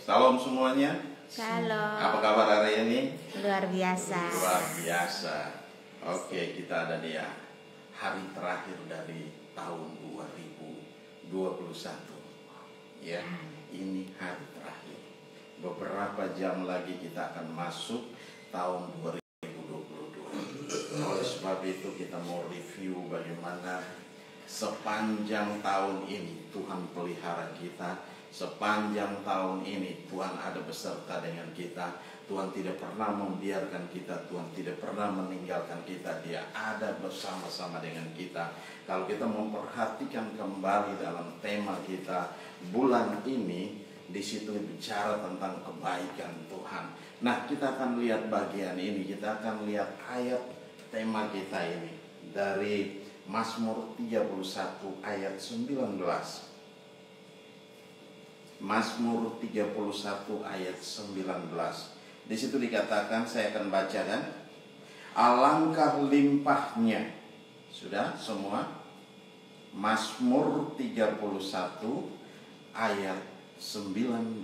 Salam semuanya. Shalom. Apa kabar hari ini? Luar biasa. Luar biasa. Oke, kita ada di hari terakhir dari tahun 2021. Ya, ini hari terakhir. Beberapa jam lagi kita akan masuk tahun 2022. Oleh sebab itu kita mau review bagaimana sepanjang tahun ini Tuhan pelihara kita. Sepanjang tahun ini Tuhan ada beserta dengan kita. Tuhan tidak pernah membiarkan kita. Tuhan tidak pernah meninggalkan kita. Dia ada bersama-sama dengan kita. Kalau kita memperhatikan kembali dalam tema kita bulan ini, di situ bicara tentang kebaikan Tuhan. Nah, kita akan lihat bagian ini. Kita akan lihat ayat tema kita ini dari Mazmur 31 ayat 19. Mazmur 31 ayat 19. Di situ dikatakan, saya akan bacakan. Alangkah limpahnya. Sudah semua? Mazmur 31 ayat 19.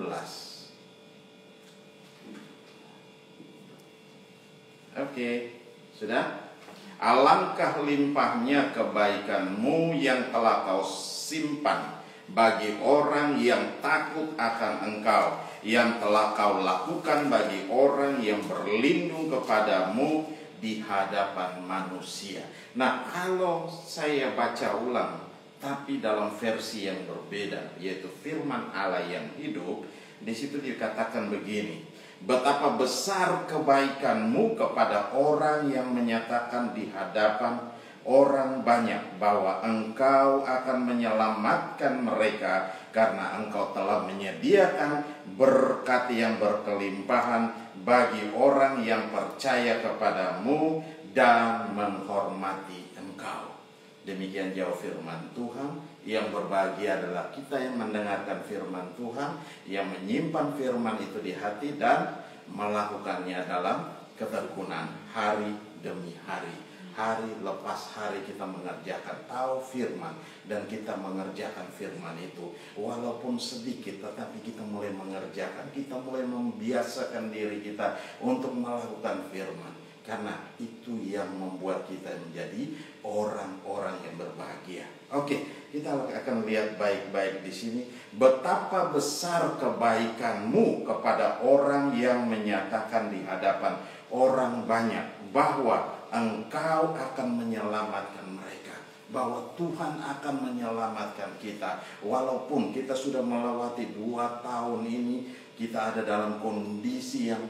Oke, sudah? Alangkah limpahnya kebaikanmu yang telah kau simpan bagi orang yang takut akan Engkau, yang telah kau lakukan bagi orang yang berlindung kepadamu di hadapan manusia. Nah, kalau saya baca ulang tapi dalam versi yang berbeda, yaitu firman Allah yang hidup, di situ dikatakan begini: betapa besar kebaikanmu kepada orang yang menyatakan di hadapan orang banyak bahwa Engkau akan menyelamatkan mereka, karena Engkau telah menyediakan berkat yang berkelimpahan bagi orang yang percaya kepadamu dan menghormati Engkau. Demikian jauh firman Tuhan. Yang berbahagia adalah kita yang mendengarkan firman Tuhan, yang menyimpan firman itu di hati dan melakukannya dalam ketekunan hari demi hari. Hari lepas hari kita mengerjakan, tahu firman, dan kita mengerjakan firman itu. Walaupun sedikit, tetapi kita mulai mengerjakan. Kita mulai membiasakan diri kita untuk melakukan firman. Karena itu yang membuat kita menjadi orang-orang yang berbahagia. Oke, kita akan lihat baik-baik di sini. Betapa besar kebaikanmu kepada orang yang menyatakan di hadapan orang banyak bahwa Engkau akan menyelamatkan mereka, bahwa Tuhan akan menyelamatkan kita. Walaupun kita sudah melewati 2 tahun ini, kita ada dalam kondisi yang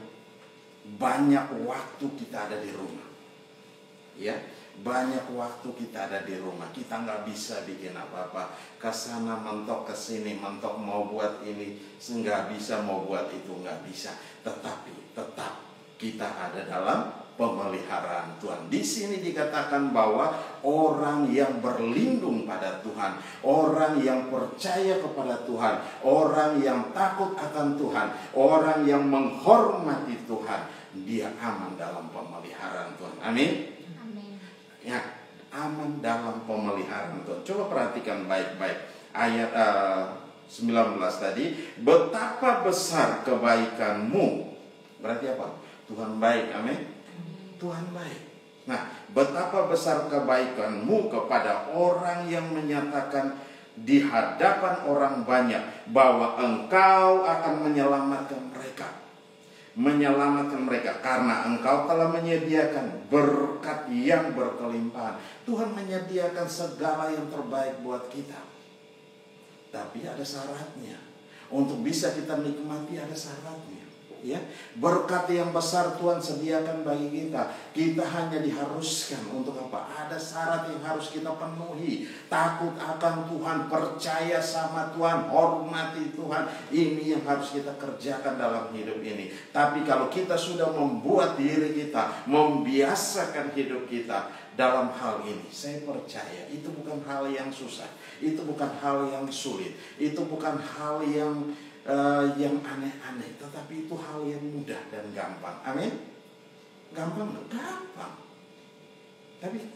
banyak waktu kita ada di rumah. Ya, banyak waktu kita ada di rumah. Kita nggak bisa bikin apa-apa. Kesana mentok, kesini mentok, mau buat ini nggak bisa, mau buat itu nggak bisa. Tetapi tetap kita ada dalam pemeliharaan Tuhan. Di sini dikatakan bahwa orang yang berlindung pada Tuhan, orang yang percaya kepada Tuhan, orang yang takut akan Tuhan, orang yang menghormati Tuhan, dia aman dalam pemeliharaan Tuhan. Amin. Amin. Ya, aman dalam pemeliharaan Tuhan. Coba perhatikan baik-baik ayat 19 tadi. Betapa besar kebaikanmu. Berarti apa? Tuhan baik. Amin. Tuhan baik. Nah, betapa besar kebaikanmu kepada orang yang menyatakan di hadapan orang banyak bahwa Engkau akan menyelamatkan mereka. Menyelamatkan mereka karena Engkau telah menyediakan berkat yang berkelimpahan. Tuhan menyediakan segala yang terbaik buat kita. Tapi ada syaratnya. Untuk bisa kita nikmati ada syaratnya. Ya, berkat yang besar Tuhan sediakan bagi kita. Kita hanya diharuskan untuk apa? Ada syarat yang harus kita penuhi. Takut akan Tuhan, percaya sama Tuhan, hormati Tuhan. Ini yang harus kita kerjakan dalam hidup ini. Tapi kalau kita sudah membuat diri kita, membiasakan hidup kita dalam hal ini, saya percaya itu bukan hal yang susah. Itu bukan hal yang sulit. Itu bukan hal yang aneh-aneh, tetapi itu hal yang mudah dan gampang. Amin. Gampang. Tapi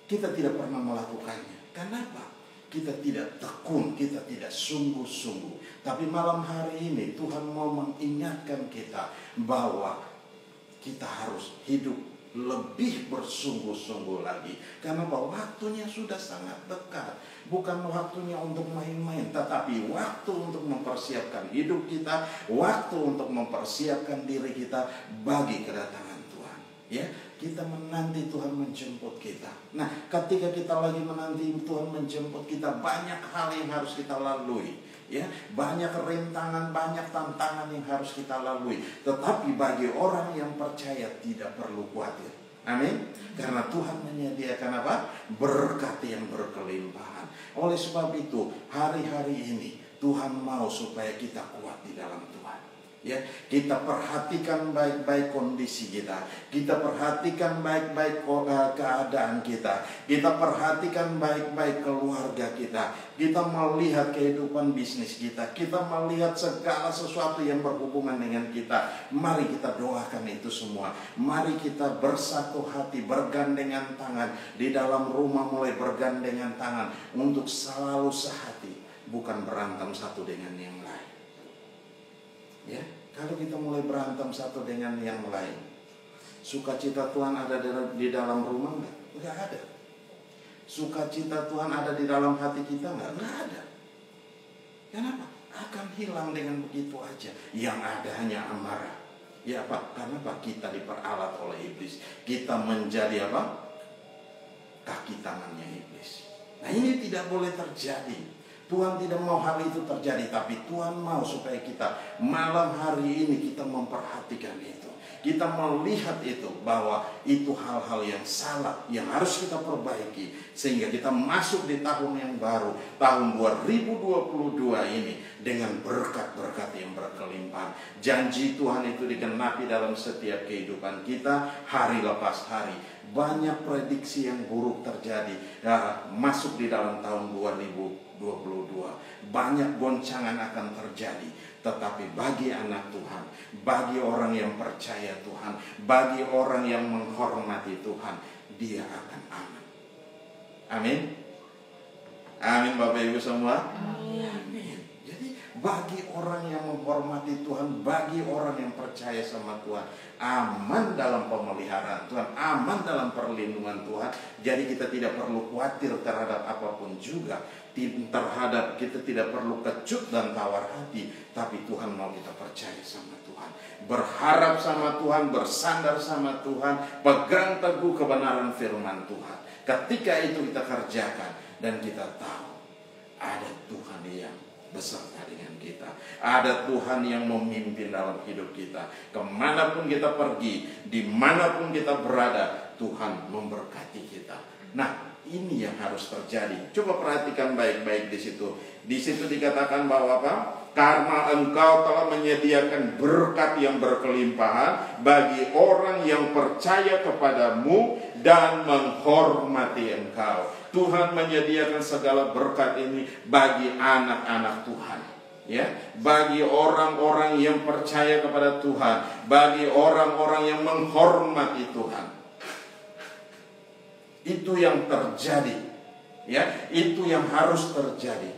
kita tidak pernah melakukannya. Kenapa? kita tidak tekun, kita tidak sungguh-sungguh. Tapi malam hari ini Tuhan mau mengingatkan kita bahwa kita harus hidup lebih bersungguh-sungguh lagi. Karena bahwa waktunya sudah sangat dekat. Bukan waktunya untuk main-main, tetapi waktu untuk mempersiapkan hidup kita, waktu untuk mempersiapkan diri kita bagi kedatangan Tuhan. Ya, kita menanti Tuhan menjemput kita. Nah, ketika kita lagi menanti Tuhan menjemput kita, banyak hal yang harus kita lalui. Ya, banyak rintangan, banyak tantangan yang harus kita lalui. Tetapi bagi orang yang percaya tidak perlu khawatir. Amin. Karena Tuhan menyediakan apa? Berkat yang berkelimpahan. Oleh sebab itu, hari-hari ini Tuhan mau supaya kita kuat di dalam Tuhan. Ya, kita perhatikan baik-baik kondisi kita, kita perhatikan baik-baik keadaan kita, kita perhatikan baik-baik keluarga kita, kita melihat kehidupan bisnis kita, kita melihat segala sesuatu yang berhubungan dengan kita. Mari kita doakan itu semua. Mari kita bersatu hati, bergandengan tangan di dalam rumah, mulai bergandengan tangan untuk selalu sehati, bukan berantem satu dengan yang lain. Ya, kalau kita mulai berantem satu dengan yang lain, sukacita Tuhan ada di dalam rumah enggak? Enggak ada. Sukacita Tuhan ada di dalam hati kita enggak? Enggak ada. Kenapa? Akan hilang dengan begitu aja. Yang ada hanya amarah. Ya apa? Karena apa? Kita diperalat oleh iblis. Kita menjadi apa? Kaki tangannya iblis. Nah, ini tidak boleh terjadi. Tuhan tidak mau hal itu terjadi, tapi Tuhan mau supaya kita malam hari ini kita memperhatikan itu. Kita melihat itu, bahwa itu hal-hal yang salah yang harus kita perbaiki, sehingga kita masuk di tahun yang baru, tahun 2022 ini dengan berkat-berkat yang berkelimpahan. Janji Tuhan itu digenapi dalam setiap kehidupan kita hari lepas hari. Banyak prediksi yang buruk terjadi masuk di dalam tahun 2022. Banyak goncangan akan terjadi. Tetapi bagi anak Tuhan, bagi orang yang percaya Tuhan, bagi orang yang menghormati Tuhan, dia akan aman. Amin. Amin Bapak Ibu semua. Amin. Jadi bagi orang yang menghormati Tuhan, bagi orang yang percaya sama Tuhan, aman dalam pemeliharaan Tuhan, aman dalam perlindungan Tuhan. Jadi kita tidak perlu khawatir terhadap apapun juga. Terhadap kita tidak perlu kecut dan tawar hati, tapi Tuhan mau kita percaya sama Tuhan, berharap sama Tuhan, bersandar sama Tuhan, pegang teguh kebenaran firman Tuhan. Ketika itu kita kerjakan dan kita tahu ada Tuhan yang beserta dengan kita, ada Tuhan yang memimpin dalam hidup kita. Kemanapun kita pergi, dimanapun kita berada, Tuhan memberkati kita. Nah, ini yang harus terjadi. Coba perhatikan baik-baik di situ. Di situ dikatakan bahwa apa? Karena engkau telah menyediakan berkat yang berkelimpahan bagi orang yang percaya kepadamu dan menghormati engkau. Tuhan menyediakan segala berkat ini bagi anak-anak Tuhan. Ya, bagi orang-orang yang percaya kepada Tuhan, bagi orang-orang yang menghormati Tuhan. Itu yang terjadi. Ya, itu yang harus terjadi.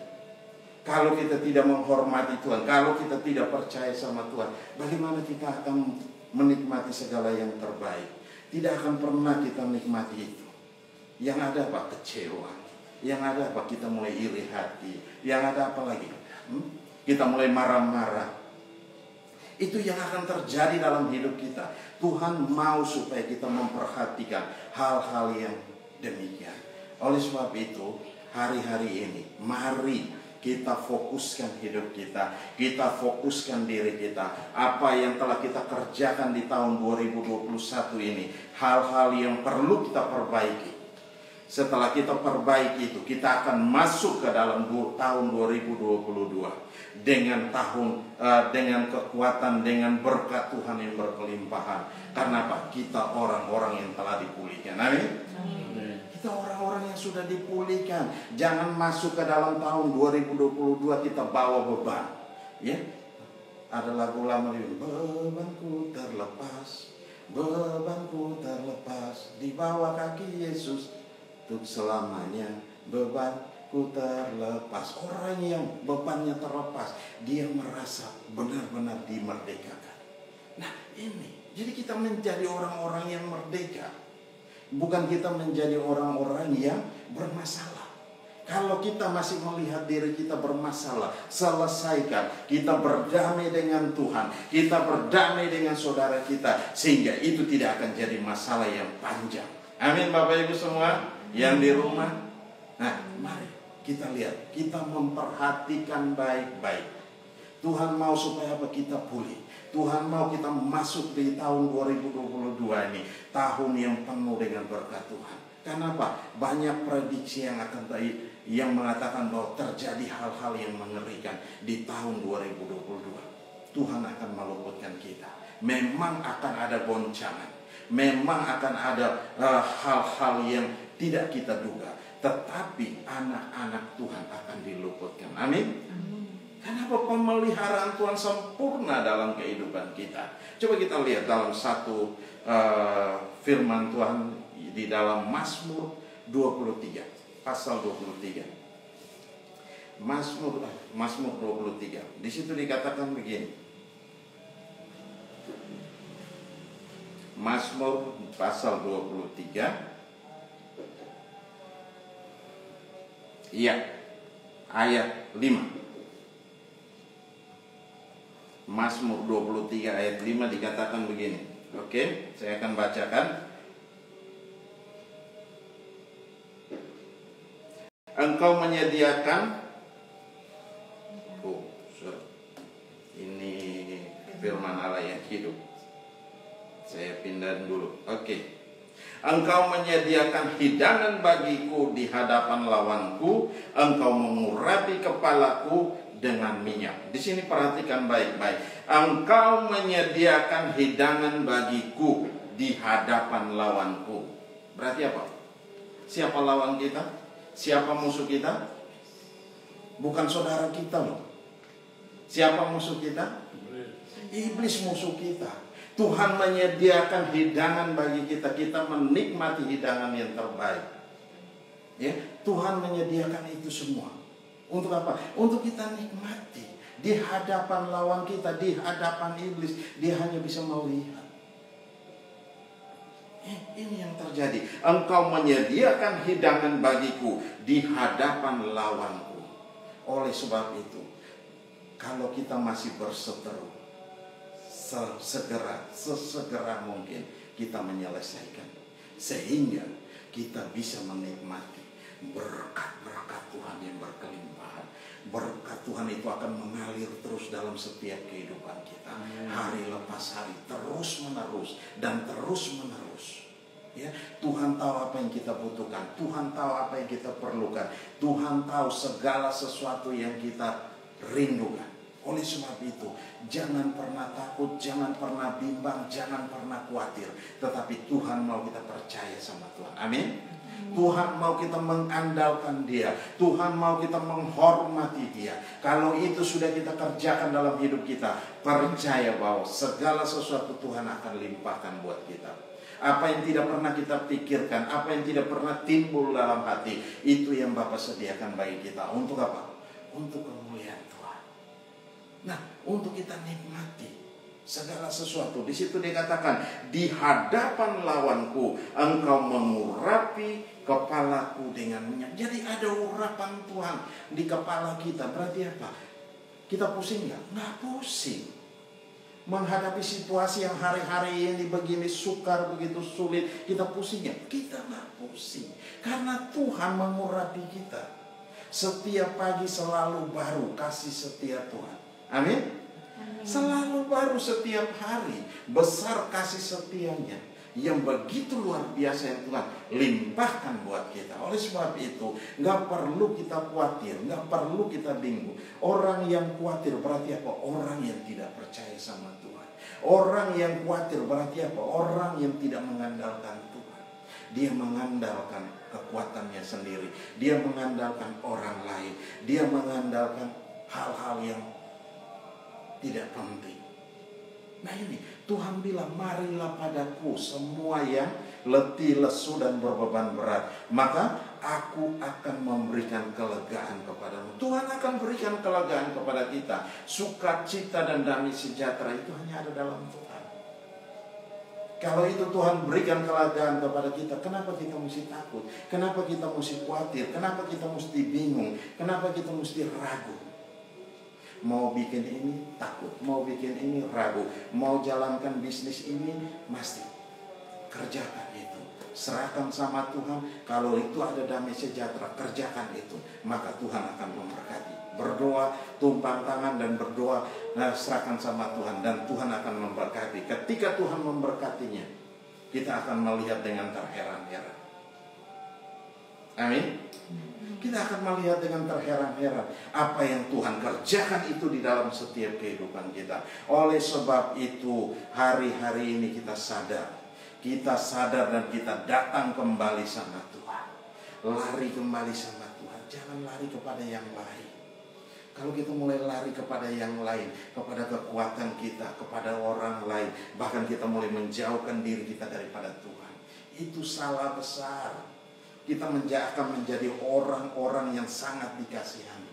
Kalau kita tidak menghormati Tuhan, kalau kita tidak percaya sama Tuhan, bagaimana kita akan menikmati segala yang terbaik? Tidak akan pernah kita nikmati itu. Yang ada apa? Kecewa. Yang ada apa? Kita mulai iri hati. Yang ada apa lagi? Kita mulai marah-marah. Itu yang akan terjadi dalam hidup kita. Tuhan mau supaya kita memperhatikan hal-hal yang demikian. Oleh sebab itu, hari-hari ini mari kita fokuskan hidup kita, kita fokuskan diri kita. Apa yang telah kita kerjakan di tahun 2021 ini, hal-hal yang perlu kita perbaiki. Setelah kita perbaiki itu, kita akan masuk ke dalam tahun 2022 dengan dengan kekuatan, dengan berkat Tuhan yang berkelimpahan. Karena apa? Kita orang-orang yang telah dipulihkan. Amin. Kita orang-orang yang sudah dipulihkan. Jangan masuk ke dalam tahun 2022 kita bawa beban. Ya, ada lagu lama ini, bebanku terlepas, bebanku terlepas di bawah kaki Yesus untuk selamanya. Beban ku terlepas. Orang yang bebannya terlepas, dia merasa benar-benar dimerdekakan. Nah ini, jadi kita menjadi orang-orang yang merdeka, bukan kita menjadi orang-orang yang bermasalah. Kalau kita masih melihat diri kita bermasalah, selesaikan. Kita berdamai dengan Tuhan, kita berdamai dengan saudara kita, sehingga itu tidak akan jadi masalah yang panjang. Amin Bapak Ibu semua yang di rumah. Nah mari kita lihat, kita memperhatikan baik-baik. Tuhan mau supaya apa? Kita pulih. Tuhan mau kita masuk di tahun 2022 ini, tahun yang penuh dengan berkat Tuhan. Kenapa? Banyak prediksi yang mengatakan bahwa terjadi hal-hal yang mengerikan di tahun 2022. Tuhan akan meluputkan kita. Memang akan ada goncangan, memang akan ada hal-hal yang tidak kita duga, tetapi anak-anak Tuhan akan diluputkan. Amin. Kenapa? Pemeliharaan Tuhan sempurna dalam kehidupan kita. Coba kita lihat dalam satu firman Tuhan di dalam Mazmur 23, pasal 23. Mazmur 23. Di situ dikatakan begini. Mazmur pasal 23. Iya. Ayat 5. Mazmur 23 ayat 5 dikatakan begini. Oke, saya akan bacakan. Engkau menyediakan, ini firman Allah yang hidup. Saya pindah dulu. Oke. Engkau menyediakan hidangan bagiku di hadapan lawanku. Engkau mengurapi kepalaku dengan minyak. Di sini perhatikan baik-baik. Engkau menyediakan hidangan bagiku di hadapan lawanku. Berarti apa? Siapa lawan kita? Siapa musuh kita? Bukan saudara kita loh. Siapa musuh kita? Iblis musuh kita. Tuhan menyediakan hidangan bagi kita. Kita menikmati hidangan yang terbaik. Ya, Tuhan menyediakan itu semua. Untuk apa? Untuk kita nikmati. Di hadapan lawan kita, di hadapan iblis, dia hanya bisa melihat. Ini yang terjadi. Engkau menyediakan hidangan bagiku di hadapan lawanku. Oleh sebab itu, kalau kita masih berseteru, sesegera mungkin kita menyelesaikan, sehingga kita bisa menikmati berkat-berkat Tuhan yang berkelimpahan. Berkat Tuhan itu akan mengalir terus dalam setiap kehidupan kita. Hari lepas hari, terus menerus dan terus menerus. Ya, Tuhan tahu apa yang kita butuhkan. Tuhan tahu apa yang kita perlukan. Tuhan tahu segala sesuatu yang kita rindukan. Oleh sebab itu, jangan pernah takut, jangan pernah bimbang, jangan pernah khawatir. Tetapi Tuhan mau kita percaya sama Tuhan. Amin. Tuhan mau kita mengandalkan Dia. Tuhan mau kita menghormati Dia. Kalau itu sudah kita kerjakan dalam hidup kita, percaya bahwa segala sesuatu Tuhan akan limpahkan buat kita. Apa yang tidak pernah kita pikirkan, apa yang tidak pernah timbul dalam hati, itu yang Bapa sediakan bagi kita. Untuk apa? Untuk kemuliaan Tuhan. Nah, untuk kita nikmati segala sesuatu. Di situ dikatakan, di hadapan lawanku engkau mengurapi kepalaku dengan minyak. Jadi ada urapan Tuhan di kepala kita. Berarti apa? Kita pusing nggak? Nggak pusing. Menghadapi situasi yang hari-hari ini begini sukar, begitu sulit, kita pusing ya? Kita nggak pusing. Karena Tuhan mengurapi kita. Setiap pagi selalu baru kasih setia Tuhan. Amin. Selalu baru setiap hari. Besar kasih setianya yang begitu luar biasa yang Tuhan limpahkan buat kita. Oleh sebab itu, gak perlu kita khawatir, gak perlu kita bingung. Orang yang khawatir berarti apa? Orang yang tidak percaya sama Tuhan. Orang yang khawatir berarti apa? Orang yang tidak mengandalkan Tuhan. Dia mengandalkan kekuatannya sendiri. Dia mengandalkan orang lain. Dia mengandalkan hal-hal yang tidak penting. Nah ini Tuhan bilang, marilah padaku semua yang letih, lesu dan berbeban berat, maka aku akan memberikan kelegaan kepadamu. Tuhan akan berikan kelegaan kepada kita. Sukacita dan damai sejahtera itu hanya ada dalam Tuhan. Kalau itu Tuhan berikan kelegaan kepada kita, kenapa kita mesti takut? Kenapa kita mesti khawatir? Kenapa kita mesti bingung? Kenapa kita mesti ragu? Mau bikin ini takut, mau bikin ini ragu, mau jalankan bisnis ini mesti kerjakan itu. Serahkan sama Tuhan. Kalau itu ada damai sejahtera, kerjakan itu, maka Tuhan akan memberkati. Berdoa, tumpang tangan dan berdoa, serahkan sama Tuhan, dan Tuhan akan memberkati. Ketika Tuhan memberkatinya, kita akan melihat dengan terheran-heran. Amin. Kita akan melihat dengan terheran-heran apa yang Tuhan kerjakan itu di dalam setiap kehidupan kita. Oleh sebab itu, hari-hari ini kita sadar dan kita datang kembali sama Tuhan. Lari kembali sama Tuhan. Jangan lari kepada yang lain. Kalau kita mulai lari kepada yang lain, kepada kekuatan kita, kepada orang lain, bahkan kita mulai menjauhkan diri kita daripada Tuhan, itu salah besar. Kita akan menjadi orang-orang yang sangat dikasihani.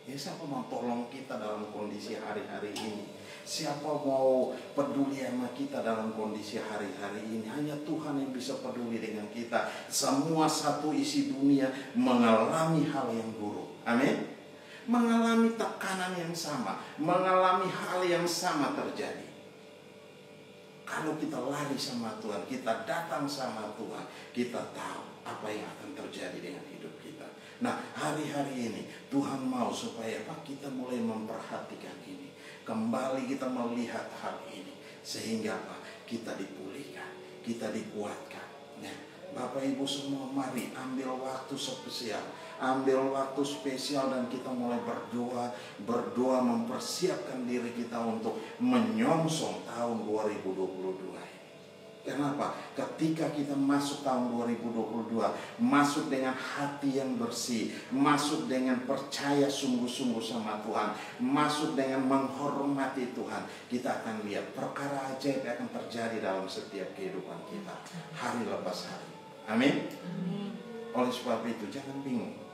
Ya, siapa mau tolong kita dalam kondisi hari-hari ini? Siapa mau peduli sama kita dalam kondisi hari-hari ini? Hanya Tuhan yang bisa peduli dengan kita. Semua satu isi dunia mengalami hal yang buruk. Amin. Mengalami tekanan yang sama, mengalami hal yang sama terjadi. Kalau kita lari sama Tuhan, kita datang sama Tuhan, kita tahu apa yang akan terjadi dengan hidup kita. Nah, hari-hari ini Tuhan mau supaya kita mulai memperhatikan ini. Kembali kita melihat hal ini, sehingga kita dipulihkan, kita dikuatkan. Nah, Bapak Ibu semua, mari ambil waktu spesial. Ambil waktu spesial dan kita mulai berdoa mempersiapkan diri kita untuk menyongsong tahun 2022 ini. Kenapa? Ketika kita masuk tahun 2022, masuk dengan hati yang bersih, masuk dengan percaya sungguh-sungguh sama Tuhan, masuk dengan menghormati Tuhan, kita akan lihat perkara ajaib akan terjadi dalam setiap kehidupan kita, hari lepas hari. Amin. Oleh sebab itu jangan bingung.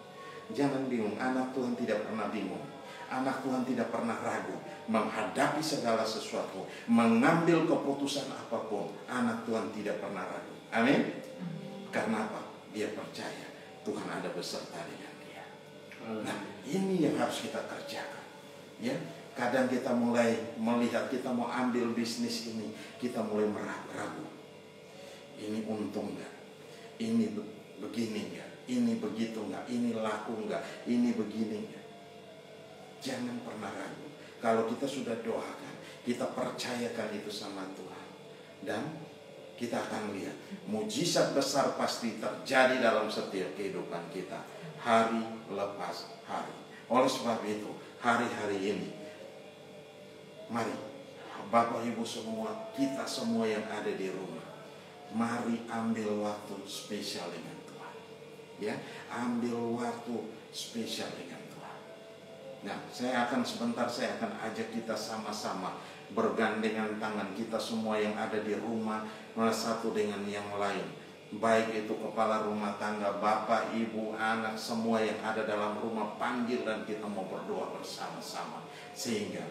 Jangan bingung, anak Tuhan tidak pernah bingung. Anak Tuhan tidak pernah ragu menghadapi segala sesuatu, mengambil keputusan apapun. Anak Tuhan tidak pernah ragu. Amin. Karena apa? Dia percaya Tuhan ada beserta dengan dia. Nah, ini yang harus kita kerjakan. Ya, kadang kita mulai melihat kita mau ambil bisnis ini, kita mulai ragu. Ini untung nggak? Ini begini nggak? Ini begitu enggak, ini laku enggak, ini begini enggak. Jangan pernah ragu. Kalau kita sudah doakan, kita percayakan itu sama Tuhan, dan kita akan lihat mujizat besar pasti terjadi dalam setiap kehidupan kita, hari lepas hari. Oleh sebab itu, hari-hari ini, mari Bapak Ibu semua, kita semua yang ada di rumah, mari ambil waktu spesial dengan Tuhan. Ya, ambil waktu spesial dengan Tuhan. Nah, saya akan ajak kita sama-sama bergandengan tangan, kita semua yang ada di rumah, satu dengan yang lain. Baik itu kepala rumah tangga, bapak, ibu, anak, semua yang ada dalam rumah, panggil dan kita mau berdoa bersama-sama. Sehingga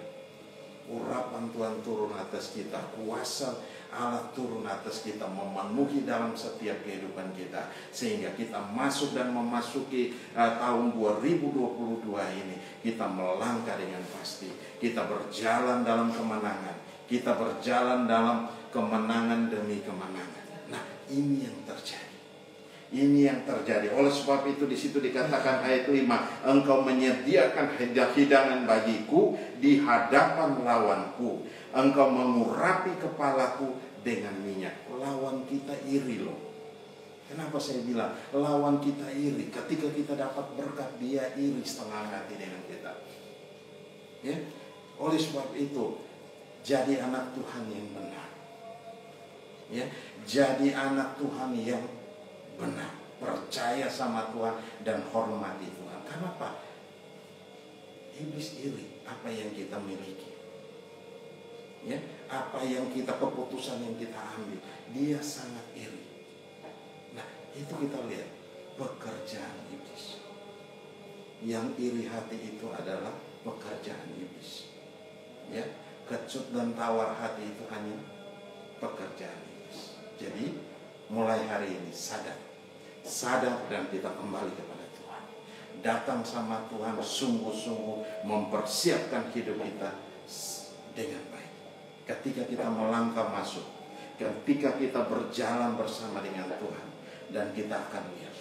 urapan Tuhan turun atas kita, kuasa Allah turun atas kita, memenuhi dalam setiap kehidupan kita, sehingga kita masuk dan memasuki tahun 2022 ini, kita melangkah dengan pasti, kita berjalan dalam kemenangan, kita berjalan dalam kemenangan demi kemenangan. Nah, ini yang terjadi. Ini yang terjadi. Oleh sebab itu di situ dikatakan ayat 5, engkau menyediakan hidangan bagiku di hadapan lawanku, engkau mengurapi kepalaku dengan minyak. Lawan kita iri loh. Kenapa saya bilang lawan kita iri? Ketika kita dapat berkat, dia iri setengah hati dengan kita. Ya, oleh sebab itu jadi anak Tuhan yang benar. Ya, jadi anak Tuhan yang benar, percaya sama Tuhan dan hormati Tuhan. Kenapa? Iblis iri apa yang kita miliki. Ya, apa yang kita, keputusan yang kita ambil, dia sangat iri. Nah, Itu kita lihat pekerjaan iblis. Yang iri hati itu adalah pekerjaan iblis. Ya, kecut dan tawar hati itu hanya pekerjaan iblis. Jadi mulai hari ini sadar dan kita kembali kepada Tuhan. Datang sama Tuhan, sungguh-sungguh mempersiapkan hidup kita dengan baik. Ketika kita melangkah masuk, ketika kita berjalan bersama dengan Tuhan, dan kita akan lihat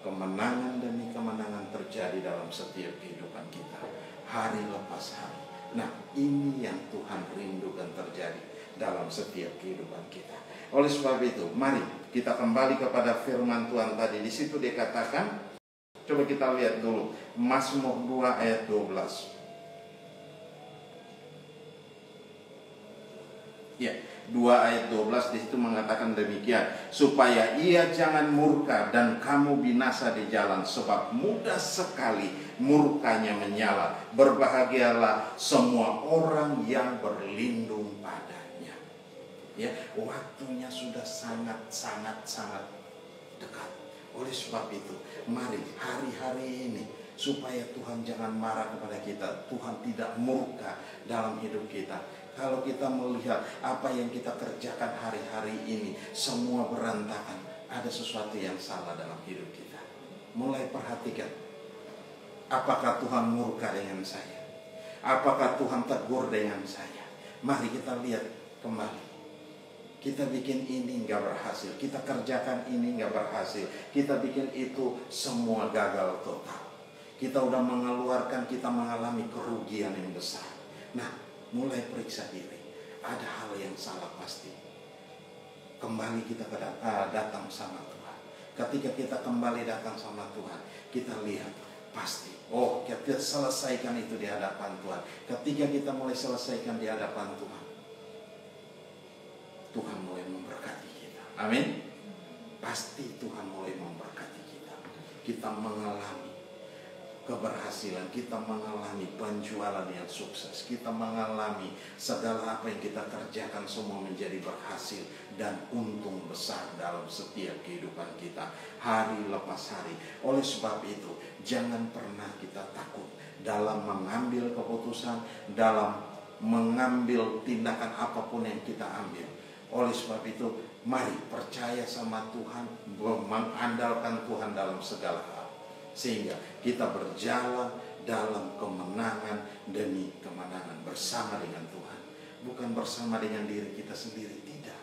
kemenangan demi kemenangan terjadi dalam setiap kehidupan kita, hari lepas hari. Nah, ini yang Tuhan rindukan terjadi dalam setiap kehidupan kita. Oleh sebab itu, mari kita kembali kepada firman Tuhan tadi. Di situ dia katakan, coba kita lihat dulu Mazmur 2 ayat 12. Ya, 2 ayat 12 di situ mengatakan demikian, supaya ia jangan murka dan kamu binasa di jalan, sebab mudah sekali murkanya menyala. Berbahagialah semua orang yang berlindung padanya. Ya, waktunya sudah sangat dekat. Oleh sebab itu, mari hari-hari ini supaya Tuhan jangan marah kepada kita, Tuhan tidak murka dalam hidup kita. Kalau kita melihat apa yang kita kerjakan hari-hari ini semua berantakan, ada sesuatu yang salah dalam hidup kita. Mulai perhatikan, apakah Tuhan murka dengan saya? Apakah Tuhan tegur dengan saya? Mari kita lihat kembali. Kita bikin ini nggak berhasil, kita kerjakan ini nggak berhasil, kita bikin itu semua gagal total. Kita udah mengeluarkan, kita mengalami kerugian yang besar. Nah, mulai periksa diri, ada hal yang salah pasti. Kembali kita datang sama Tuhan. Ketika kita kembali datang sama Tuhan, kita lihat pasti, oh kita selesaikan itu di hadapan Tuhan. Ketika kita mulai selesaikan di hadapan Tuhan, Tuhan mulai memberkati kita. Amin. Pasti Tuhan mulai memberkati kita. Kita mengalami keberhasilan, kita mengalami penjualan yang sukses, kita mengalami segala apa yang kita kerjakan semua menjadi berhasil dan untung besar dalam setiap kehidupan kita hari lepas hari. Oleh sebab itu, jangan pernah kita takut dalam mengambil keputusan, dalam mengambil tindakan apapun yang kita ambil. Oleh sebab itu, mari percaya sama Tuhan, mengandalkan Tuhan dalam segala hal, sehingga kita berjalan dalam kemenangan demi kemenangan bersama dengan Tuhan. Bukan bersama dengan diri kita sendiri, tidak.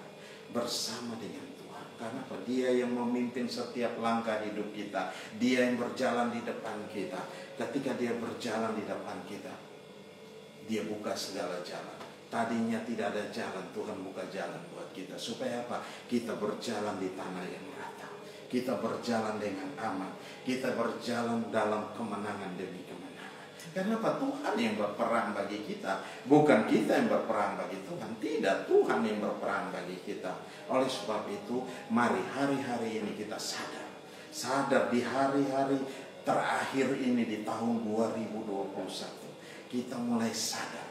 Bersama dengan Tuhan. Karena apa? Dia yang memimpin setiap langkah hidup kita. Dia yang berjalan di depan kita. Ketika dia berjalan di depan kita, dia buka segala jalan. Tadinya tidak ada jalan, Tuhan buka jalan buat kita. Supaya apa? Kita berjalan di tanah yang rata. Kita berjalan dengan aman. Kita berjalan dalam kemenangan demi kemenangan. Kenapa? Tuhan yang berperang bagi kita. Bukan kita yang berperang bagi Tuhan. Tidak, Tuhan yang berperang bagi kita. Oleh sebab itu, mari hari-hari ini kita sadar. Sadar di hari-hari terakhir ini di tahun 2021. Kita mulai sadar.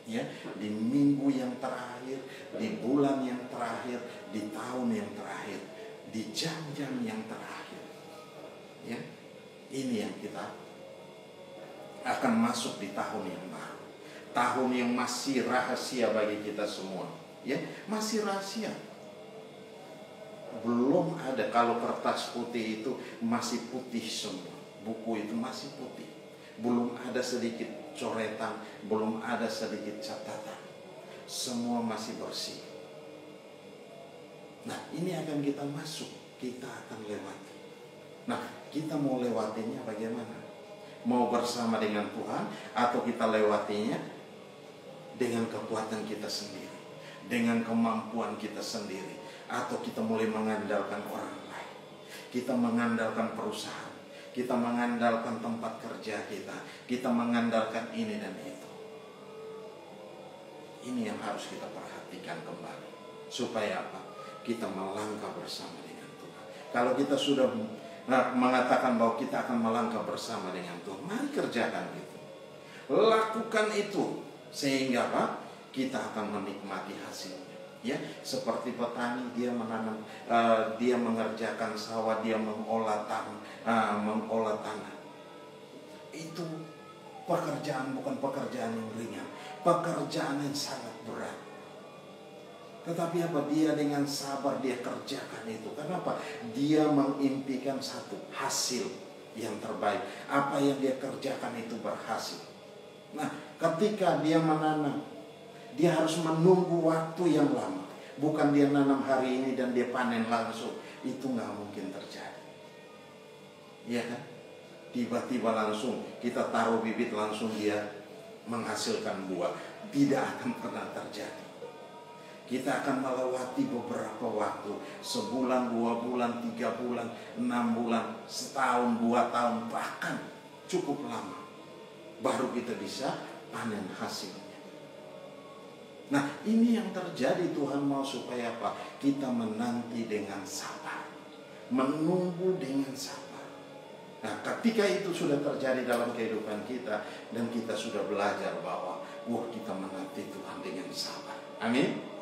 Ya, di minggu yang terakhir, di bulan yang terakhir, di tahun yang terakhir, di jam-jam yang terakhir, ya, ini yang kita akan masuk di tahun yang baru, tahun yang masih rahasia bagi kita semua, ya, masih rahasia. Belum ada, kalau kertas putih itu masih putih semua, buku itu masih putih, belum ada sedikit coretan, belum ada sedikit catatan, semua masih bersih. Nah, ini akan kita masuk, kita akan lewati. Nah, kita mau lewatinya bagaimana? Mau bersama dengan Tuhan atau kita lewatinya dengan kekuatan kita sendiri, dengan kemampuan kita sendiri, atau kita mulai mengandalkan orang lain, kita mengandalkan perusahaan, kita mengandalkan tempat kerja kita mengandalkan ini dan itu. Ini yang harus kita perhatikan kembali. Supaya apa? Kita melangkah bersama dengan Tuhan. Kalau kita sudah mengatakan bahwa kita akan melangkah bersama dengan Tuhan, mari kerjakan itu. Lakukan itu. Sehingga apa? Kita akan menikmati hasilnya. Ya, seperti petani, dia menanam, dia mengerjakan sawah, dia mengolah tanah. Itu pekerjaan, bukan pekerjaan yang ringan, pekerjaan yang sangat berat. Tetapi apa? Dia dengan sabar dia kerjakan itu. Kenapa? Dia mengimpikan satu hasil yang terbaik. Apa yang dia kerjakan itu berhasil. Nah, ketika dia menanam, dia harus menunggu waktu yang lama. Bukan dia nanam hari ini dan dia panen langsung. Itu nggak mungkin terjadi. Iya kan? Tiba-tiba langsung kita taruh bibit, langsung dia menghasilkan buah. Tidak akan pernah terjadi. Kita akan melewati beberapa waktu. Sebulan, 2 bulan, 3 bulan, 6 bulan, setahun, 2 tahun, bahkan cukup lama. Baru kita bisa panen hasilnya. Nah, ini yang terjadi. Tuhan mau supaya apa? Kita menanti dengan sabar, menunggu dengan sabar. Nah, ketika itu sudah terjadi dalam kehidupan kita dan kita sudah belajar bahwa kita menanti Tuhan dengan sabar. Amin.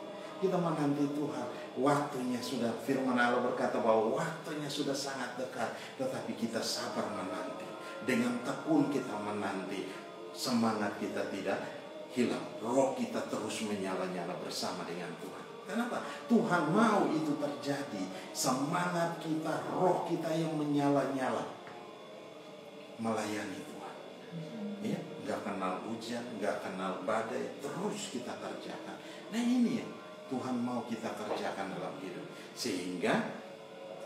Kita menanti Tuhan. Waktunya sudah, firman Allah berkata bahwa waktunya sudah sangat dekat, tetapi kita sabar menanti. Dengan tekun kita menanti. Semangat kita tidak hilang, roh kita terus menyala-nyala bersama dengan Tuhan. Kenapa? Tuhan mau itu terjadi. Semangat kita, roh kita yang menyala-nyala melayani Tuhan. Ya, nggak kenal hujan, nggak kenal badai, terus kita kerjakan. Nah, ini ya Tuhan mau kita kerjakan dalam hidup, sehingga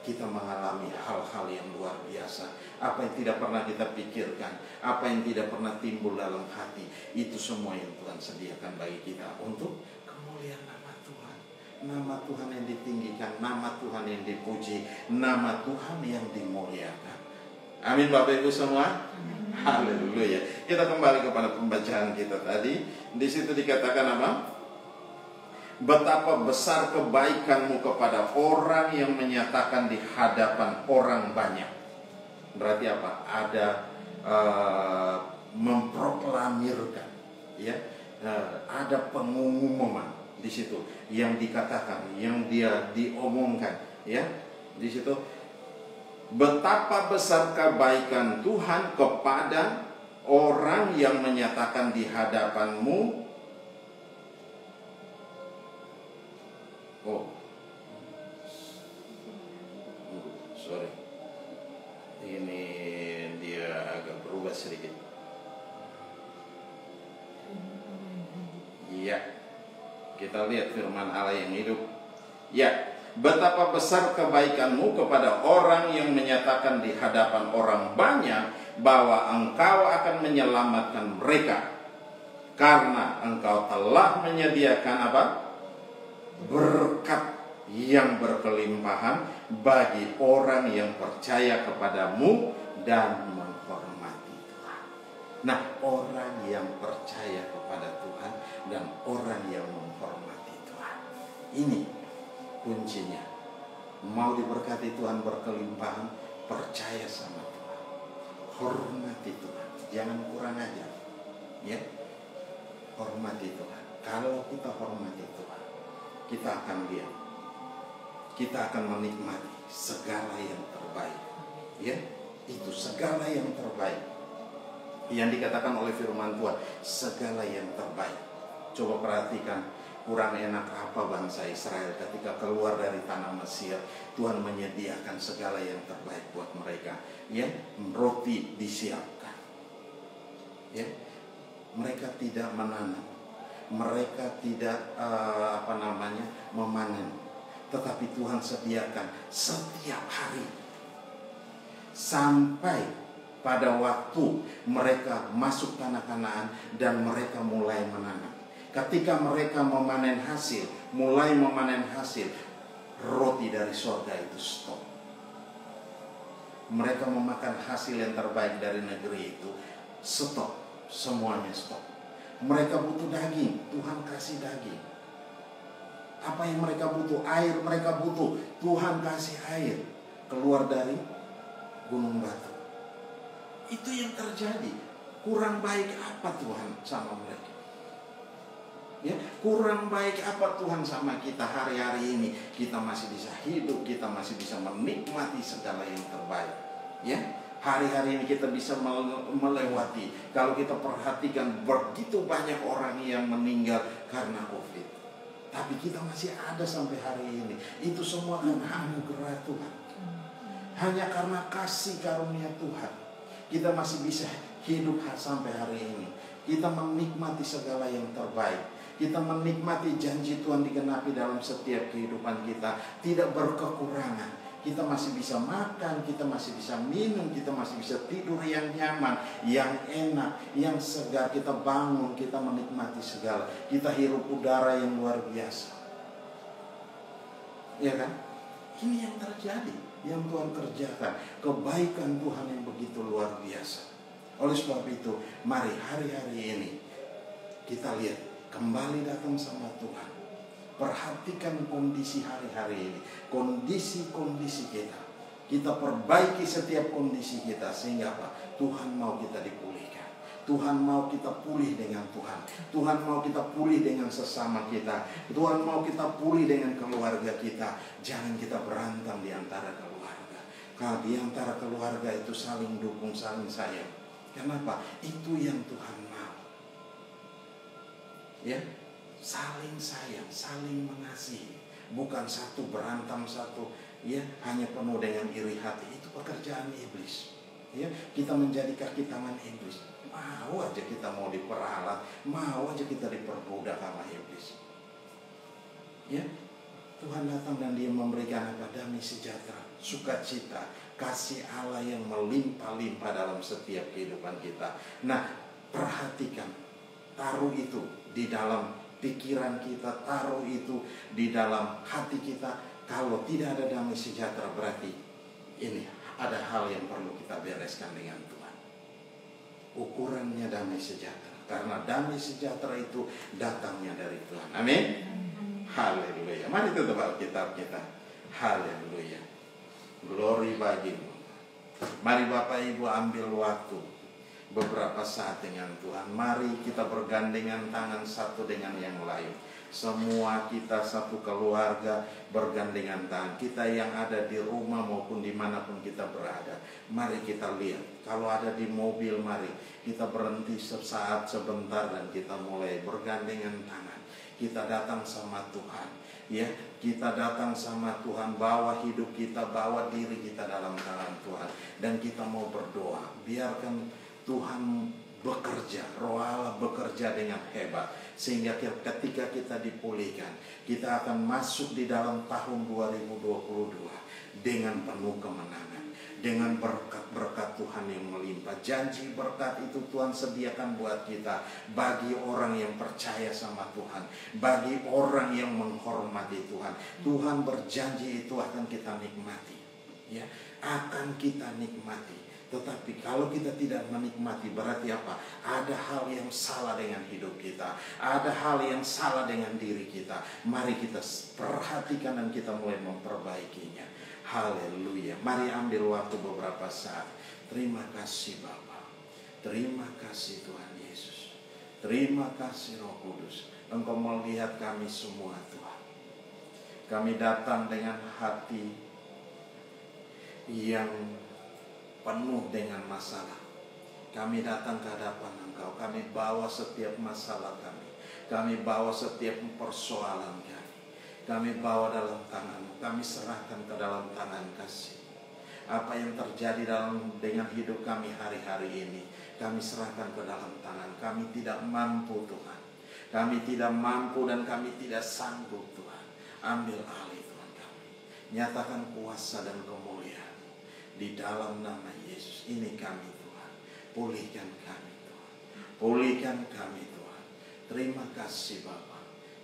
kita mengalami hal-hal yang luar biasa. Apa yang tidak pernah kita pikirkan, apa yang tidak pernah timbul dalam hati, itu semua yang Tuhan sediakan bagi kita untuk kemuliaan nama Tuhan. Nama Tuhan yang ditinggikan, nama Tuhan yang dipuji, nama Tuhan yang dimuliakan. Amin Bapak Ibu semua. Haleluya. Kita kembali kepada pembacaan kita tadi. Di situ dikatakan apa? Betapa besar kebaikanmu kepada orang yang menyatakan di hadapan orang banyak. Berarti apa? Ada memproklamirkan, ya, ada pengumuman di situ yang dikatakan, yang dia diomongkan, ya, di situ. Betapa besar kebaikan Tuhan kepada orang yang menyatakan di hadapanmu. Sorry, ini dia agak berubah sedikit. Ya, kita lihat firman Allah yang hidup. Ya, betapa besar kebaikanmu kepada orang yang menyatakan di hadapan orang banyak bahwa engkau akan menyelamatkan mereka, karena engkau telah menyediakan apa? Berkat yang berkelimpahan bagi orang yang percaya kepadamu dan menghormati Tuhan. Nah, orang yang percaya kepada Tuhan dan orang yang menghormati Tuhan, ini kuncinya. Mau diberkati Tuhan berkelimpahan, percaya sama Tuhan, hormati Tuhan, jangan kurang ajar, ya. Hormati Tuhan. Kalau kita hormati Tuhan, kita akan lihat, kita akan menikmati segala yang terbaik, ya. Itu segala yang terbaik yang dikatakan oleh firman Tuhan, segala yang terbaik. Coba perhatikan, kurang enak apa bangsa Israel ketika keluar dari tanah Mesir. Tuhan menyediakan segala yang terbaik buat mereka, ya. Roti disiapkan, ya. Mereka tidak menanam, mereka tidak memanen, tetapi Tuhan sediakan setiap hari sampai pada waktu mereka masuk tanah Kanaan dan mereka mulai menanam. Ketika mereka memanen hasil, mulai memanen hasil, roti dari surga itu stop. Mereka memakan hasil yang terbaik dari negeri itu, stop, semuanya stop. Mereka butuh daging, Tuhan kasih daging. Apa yang mereka butuh? Air mereka butuh, Tuhan kasih air keluar dari gunung batu. Itu yang terjadi. Kurang baik apa Tuhan sama mereka? Ya, kurang baik apa Tuhan sama kita hari-hari ini? Kita masih bisa hidup, kita masih bisa menikmati segala yang terbaik. Ya, hari-hari ini kita bisa melewati. Kalau kita perhatikan, begitu banyak orang yang meninggal karena COVID, tapi kita masih ada sampai hari ini. Itu semua karena anugerah Tuhan. Hanya karena kasih karunia Tuhan, kita masih bisa hidup sampai hari ini. Kita menikmati segala yang terbaik. Kita menikmati janji Tuhan digenapi dalam setiap kehidupan kita. Tidak berkekurangan. Kita masih bisa makan, kita masih bisa minum, kita masih bisa tidur yang nyaman, yang enak, yang segar. Kita bangun, kita menikmati segala. Kita hirup udara yang luar biasa. Ya kan? Ini yang terjadi, yang Tuhan kerjakan. Kebaikan Tuhan yang begitu luar biasa. Oleh sebab itu, mari hari-hari ini kita lihat, kembali datang sama Tuhan. Perhatikan kondisi hari-hari ini, kondisi-kondisi kita. Kita perbaiki setiap kondisi kita, sehingga apa? Tuhan mau kita dipulihkan. Tuhan mau kita pulih dengan Tuhan. Tuhan mau kita pulih dengan sesama kita. Tuhan mau kita pulih dengan keluarga kita. Jangan kita berantem di antara keluarga. Kalau di antara keluarga itu saling dukung, saling sayang. Kenapa? Itu yang Tuhan mau. Ya, saling sayang, saling mengasihi. Bukan satu berantem, satu ya hanya penuh dengan iri hati. Itu pekerjaan iblis. Ya, kita menjadi kaki tangan iblis. Mau aja kita mau diperalat, mau aja kita diperbudak sama iblis. Ya, Tuhan datang dan Dia memberikan apa? Damai sejahtera, sukacita, kasih Allah yang melimpah-limpah dalam setiap kehidupan kita. Nah, perhatikan, taruh itu di dalam pikiran kita, taruh itu di dalam hati kita. Kalau tidak ada damai sejahtera, berarti ini ada hal yang perlu kita bereskan dengan Tuhan. Ukurannya damai sejahtera, karena damai sejahtera itu datangnya dari Tuhan. Amin. Haleluya. Mari tutup Alkitab kita. Haleluya. Glory bagimu. Mari Bapak Ibu ambil waktu beberapa saat dengan Tuhan. Mari kita bergandengan tangan satu dengan yang lain. Semua kita satu keluarga bergandengan tangan. Kita yang ada di rumah maupun dimanapun kita berada. Mari kita lihat. Kalau ada di mobil, mari kita berhenti sesaat sebentar dan kita mulai bergandengan tangan. Kita datang sama Tuhan. Ya, kita datang sama Tuhan, bawa hidup kita, bawa diri kita dalam tangan Tuhan. Dan kita mau berdoa. Biarkan Tuhan bekerja, Roh Allah bekerja dengan hebat. Sehingga ketika kita dipulihkan, kita akan masuk di dalam tahun 2022 dengan penuh kemenangan, dengan berkat-berkat Tuhan yang melimpah. Janji berkat itu Tuhan sediakan buat kita, bagi orang yang percaya sama Tuhan, bagi orang yang menghormati Tuhan. Tuhan berjanji itu akan kita nikmati, ya, akan kita nikmati. Tetapi kalau kita tidak menikmati, berarti apa? Ada hal yang salah dengan hidup kita. Ada hal yang salah dengan diri kita. Mari kita perhatikan dan kita mulai memperbaikinya. Haleluya. Mari ambil waktu beberapa saat. Terima kasih Bapa. Terima kasih Tuhan Yesus. Terima kasih Roh Kudus. Engkau melihat kami semua Tuhan. Kami datang dengan hati yang penuh dengan masalah. Kami datang ke hadapan Engkau. Kami bawa setiap masalah kami. Kami bawa setiap persoalan kami. Kami bawa dalam tangan-Mu. Kami serahkan ke dalam tangan kasih. Apa yang terjadi dengan hidup kami hari-hari ini, kami serahkan ke dalam tangan. Kami tidak mampu Tuhan. Kami tidak mampu dan kami tidak sanggup Tuhan. Ambil alih Tuhan kami. Nyatakan kuasa dan kemuliaan di dalam nama Yesus. Ini kami Tuhan. Pulihkan kami Tuhan. Pulihkan kami Tuhan. Terima kasih Bapa.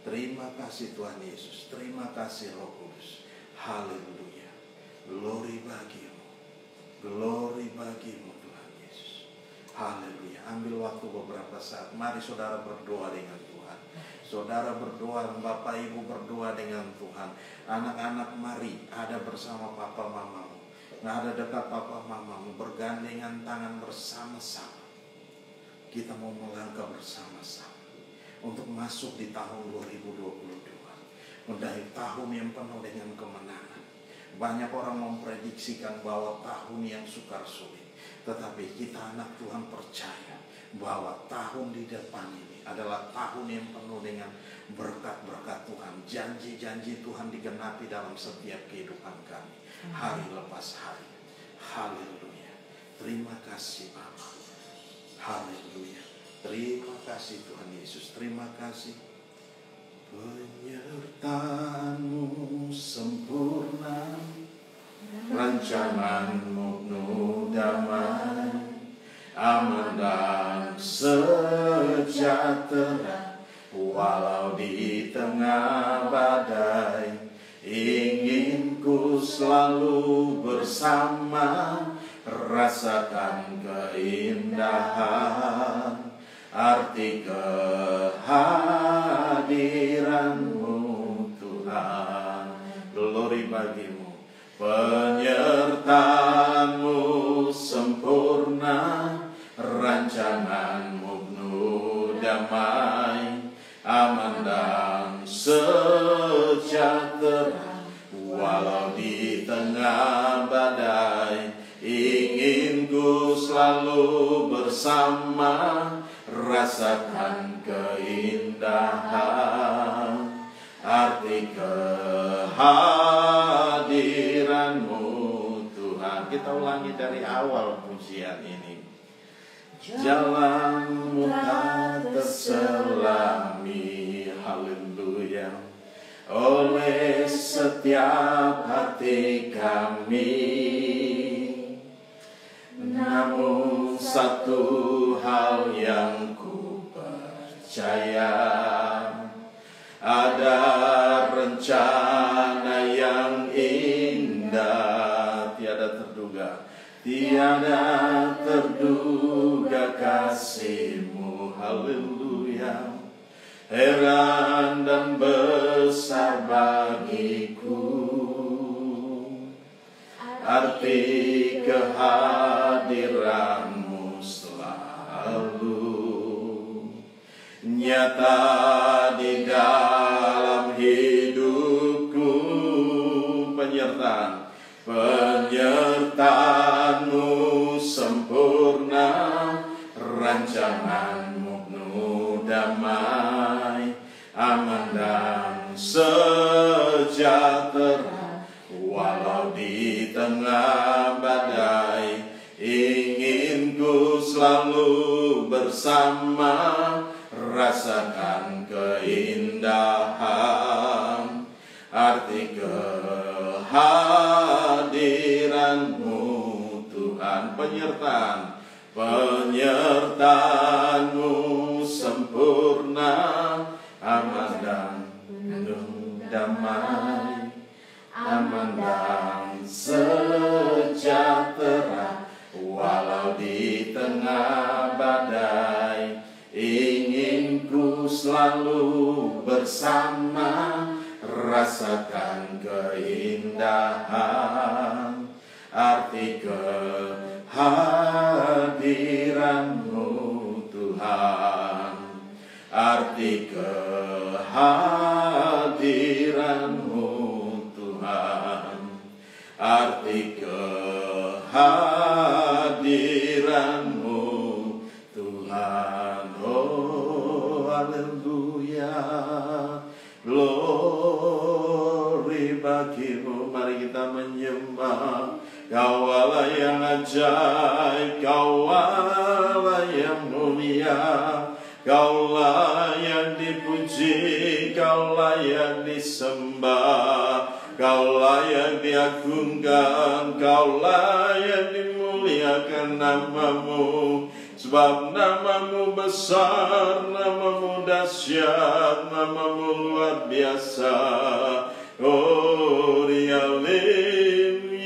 Terima kasih Tuhan Yesus. Terima kasih Roh Kudus. Haleluya. Glory bagimu. Glory bagimu Tuhan Yesus. Haleluya. Ambil waktu beberapa saat. Mari saudara berdoa dengan Tuhan. Saudara berdoa, Bapak Ibu berdoa dengan Tuhan. Anak-anak mari ada bersama Papa Mamamu. Ada dekat Papa Mamamu, bergandengan tangan bersama-sama. Kita mau melangkah bersama-sama. untuk masuk di tahun 2022 menjadi tahun yang penuh dengan kemenangan. Banyak orang memprediksikan bahwa tahun yang sukar sulit, tetapi kita anak Tuhan percaya bahwa tahun di depan ini adalah tahun yang penuh dengan berkat-berkat Tuhan. Janji-janji Tuhan digenapi dalam setiap kehidupan kami, hari lepas hari. Haleluya. Terima kasih Bapa. Haleluya. Terima kasih Tuhan Yesus. Terima kasih. Penyertaan-Mu sempurna, rancangan-Mu penuh damai, aman dan sejahtera. Walau di tengah badai, ingin ku selalu bersama, rasakan keindahan arti kehadiran-Mu Tuhan. Glory bagi-Mu. Penyertaan-Mu sempurna, rancangan-Mu penuh damai, aman dan sejahtera. Walau di tengah badai, ingin ku selalu bersama, rasakan keindahan arti kehadiran-Mu Tuhan. Kita ulangi dari awal pujian ini. Jalan-Mu tak terselami, haleluya, oleh setiap hati kami. Namun satu hal yang ku percaya, ada rencana yang indah, tiada terduga, tiada terduga kasih-Mu, haleluya. Heran dan besar bagiku arti kehadiran-Mu selalu nyata di dalam hidupku. Penyertaan-Mu sempurna, rancangan-Mu penuh damai, aman dan sejahtera. Walau di tengah badai, ingin ku selalu bersama, rasakan keindahan arti kehadiran-Mu Tuhan. Penyertaan-Mu sempurna, aman dan penuh damai, aman dan sejahtera. Walau di tengah badai, ingin ku selalu bersama, rasakan keindahan arti kehadiran-Mu Tuhan. Arti kehadiran-Mu Tuhan. Arti kehadiran-Mu Tuhan. Oh haleluya, glory bagi-Mu. Mari kita menyembah. Kau Allah yang ajaib, Kau Allah yang mulia, Kaulah yang dipuji, Kaulah yang disembah, Kaulah yang diagungkan, Kaulah yang dimuliakan nama-Mu. Sebab nama-Mu besar, nama-Mu dahsyat, nama-Mu luar biasa. Oh,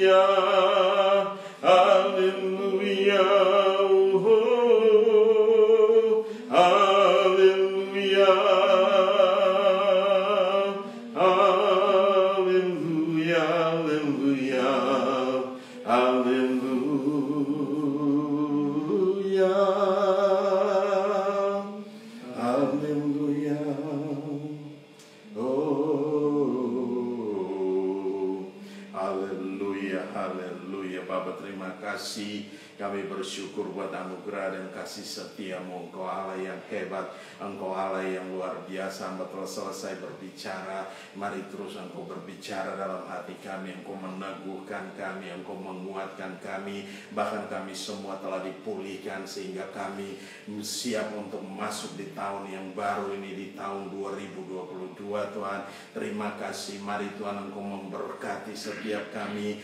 haleluya, haleluya, oh, haleluya, haleluya, haleluya, haleluya, haleluya. haleluya. Oh, haleluya, haleluya. Bapa, terima kasih. Kami bersyukur buat anugerah dan kasih setia-Mu. Engkau Allah yang hebat, Engkau Allah yang luar biasa. Engkau telah selesai berbicara, mari terus Engkau berbicara dalam hati kami. Engkau meneguhkan kami, Engkau menguatkan kami. Bahkan kami semua telah dipulihkan sehingga kami siap untuk masuk di tahun yang baru ini, di tahun 2022. Tuhan, terima kasih. Mari Tuhan, Engkau memberkati setiap kami,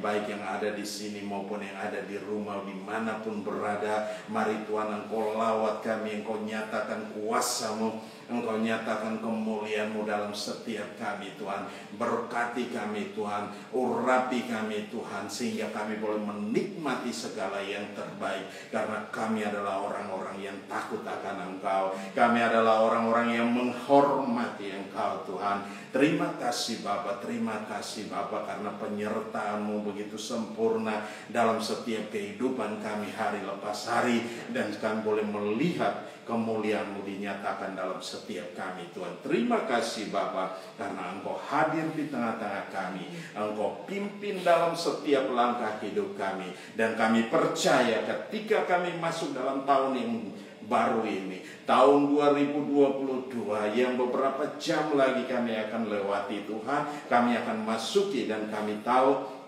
baik yang ada di sini maupun yang ada di rumah, dimanapun berada. Mari Tuhan, Engkau lawat kami, Engkau nyatakan kuasa-Mu, Engkau nyatakan kemuliaan-Mu dalam setiap kami Tuhan. Berkati kami Tuhan, urapi kami Tuhan, sehingga kami boleh menikmati segala yang terbaik. Karena kami adalah orang-orang yang takut akan Engkau, kami adalah orang-orang yang menghormati Engkau Tuhan. Terima kasih Bapa, terima kasih Bapa, karena penyertaan-Mu begitu sempurna dalam setiap kehidupan kami hari lepas hari. Dan kami boleh melihat kemuliaan-Mu dinyatakan dalam setiap kami Tuhan. Terima kasih Bapa, karena Engkau hadir di tengah-tengah kami. Engkau pimpin dalam setiap langkah hidup kami. Dan kami percaya ketika kami masuk dalam tahun yang baru ini, tahun 2022 yang beberapa jam lagi kami akan lewati Tuhan, kami akan masuki dan kami tahu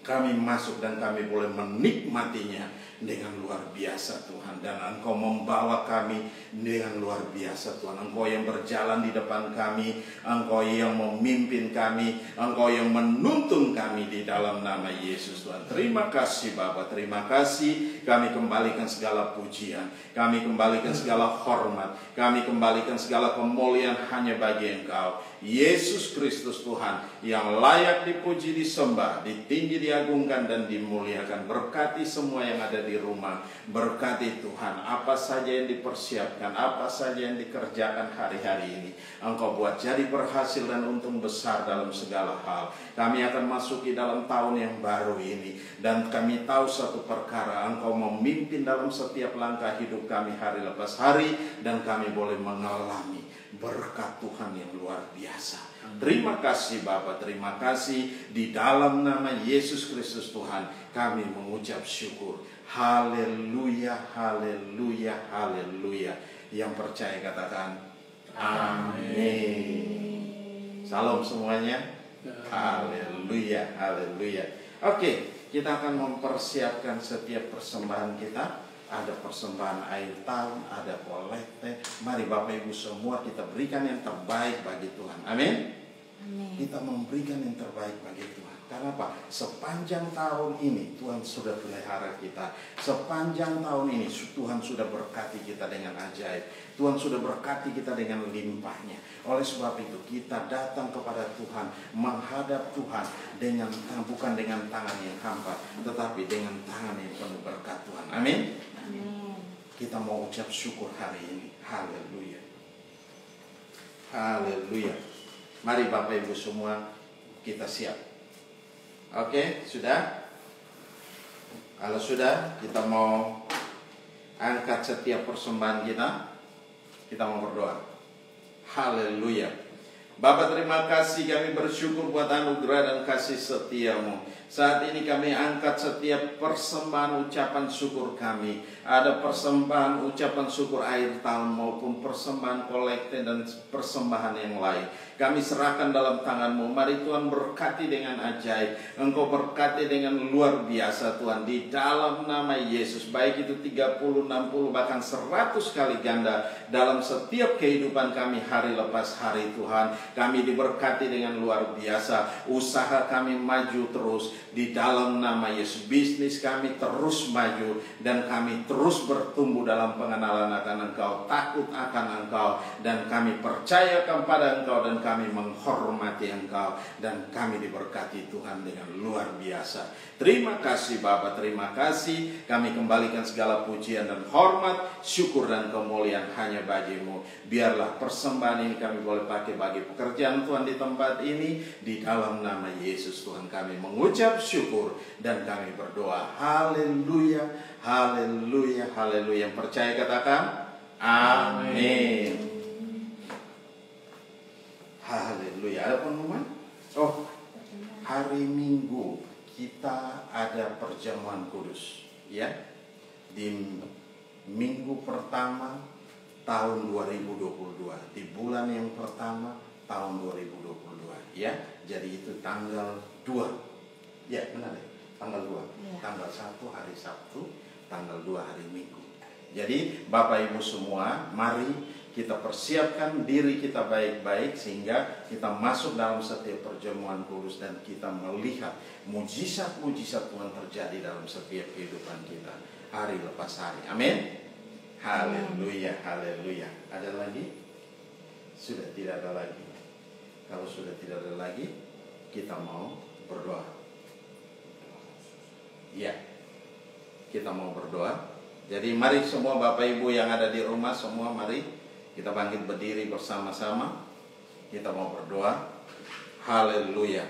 kami masuk dan kami boleh menikmatinya dengan luar biasa Tuhan. Dan Engkau membawa kami dengan luar biasa Tuhan. Engkau yang berjalan di depan kami, Engkau yang memimpin kami, Engkau yang menuntun kami di dalam nama Yesus Tuhan. Terima kasih Bapa, terima kasih. Kami kembalikan segala pujian, kami kembalikan segala hormat, kami kembalikan segala kemuliaan hanya bagi Engkau, Yesus Kristus Tuhan, yang layak dipuji, disembah, ditinggi, diagungkan dan dimuliakan. Berkati semua yang ada di rumah, berkati Tuhan apa saja yang dipersiapkan, apa saja yang dikerjakan hari-hari ini, Engkau buat jadi berhasil dan untung besar dalam segala hal. Kami akan masuki dalam tahun yang baru ini, dan kami tahu satu perkara, Engkau memimpin dalam setiap langkah hidup kami hari lepas hari, dan kami boleh mengalami berkat Tuhan yang luar biasa. Terima kasih Bapa, terima kasih. Di dalam nama Yesus Kristus Tuhan kami mengucap syukur. Haleluya, haleluya, haleluya. Yang percaya katakan amin. Salam semuanya. Haleluya, haleluya. Oke, kita akan mempersiapkan setiap persembahan kita. Ada persembahan air tahun, ada kolekte. Mari Bapak Ibu semua kita berikan yang terbaik bagi Tuhan. Amin. Kita memberikan yang terbaik bagi Tuhan. Karena apa? Sepanjang tahun ini Tuhan sudah pelihara kita. Sepanjang tahun ini Tuhan sudah berkati kita dengan ajaib. Tuhan sudah berkati kita dengan limpahnya. Oleh sebab itu kita datang kepada Tuhan, menghadap Tuhan dengan bukan dengan tangan yang hampa, tetapi dengan tangan yang penuh berkat Tuhan. Amin. Kita mau ucap syukur hari ini. Haleluya, haleluya. Mari Bapak Ibu semua kita siap. Oke, sudah? Kalau sudah, kita mau angkat setiap persembahan kita. Kita mau berdoa. Haleluya. Bapa, terima kasih, kami bersyukur buat anugerah dan kasih setia-Mu. Saat ini kami angkat setiap persembahan ucapan syukur kami. Ada persembahan ucapan syukur akhir tahun maupun persembahan kolekte dan persembahan yang lain. Kami serahkan dalam tangan-Mu. Mari Tuhan berkati dengan ajaib. Engkau berkati dengan luar biasa Tuhan. Di dalam nama Yesus. Baik itu 30, 60 bahkan 100 kali ganda. Dalam setiap kehidupan kami hari lepas hari Tuhan. Kami diberkati dengan luar biasa. Usaha kami maju terus. Di dalam nama Yesus. Bisnis kami terus maju. Dan kami terus bertumbuh dalam pengenalan akan Engkau. Takut akan Engkau. Dan kami percaya kepada Engkau. Dan kami menghormati Engkau. Dan kami diberkati Tuhan dengan luar biasa. Terima kasih Bapa, terima kasih. Kami kembalikan segala pujian dan hormat, syukur dan kemuliaan hanya bagi-Mu. Biarlah persembahan ini kami boleh pakai bagi pekerjaan Tuhan di tempat ini. Di dalam nama Yesus Tuhan kami mengucap syukur dan kami berdoa. Haleluya, haleluya, haleluya. Yang percaya katakan Amin. Haleluya. Ada pengumuman? Oh, hari Minggu kita ada perjamuan kudus, ya. Di minggu pertama tahun 2022, di bulan yang pertama tahun 2022, ya. Jadi itu tanggal 2. Ya, benar ya? Tanggal 2. Ya. Tanggal 1 hari Sabtu, tanggal 2 hari Minggu. Jadi Bapak Ibu semua, mari kita persiapkan diri kita baik-baik sehingga kita masuk dalam setiap perjamuan kudus dan kita melihat mujizat-mujizat Tuhan terjadi dalam setiap kehidupan kita hari lepas hari. Amin. Haleluya, haleluya. Ada lagi? Sudah tidak ada lagi. Kalau sudah tidak ada lagi, kita mau berdoa. Ya, kita mau berdoa. Jadi mari semua Bapak Ibu yang ada di rumah semua, mari kita bangkit berdiri bersama-sama. Kita mau berdoa. Haleluya.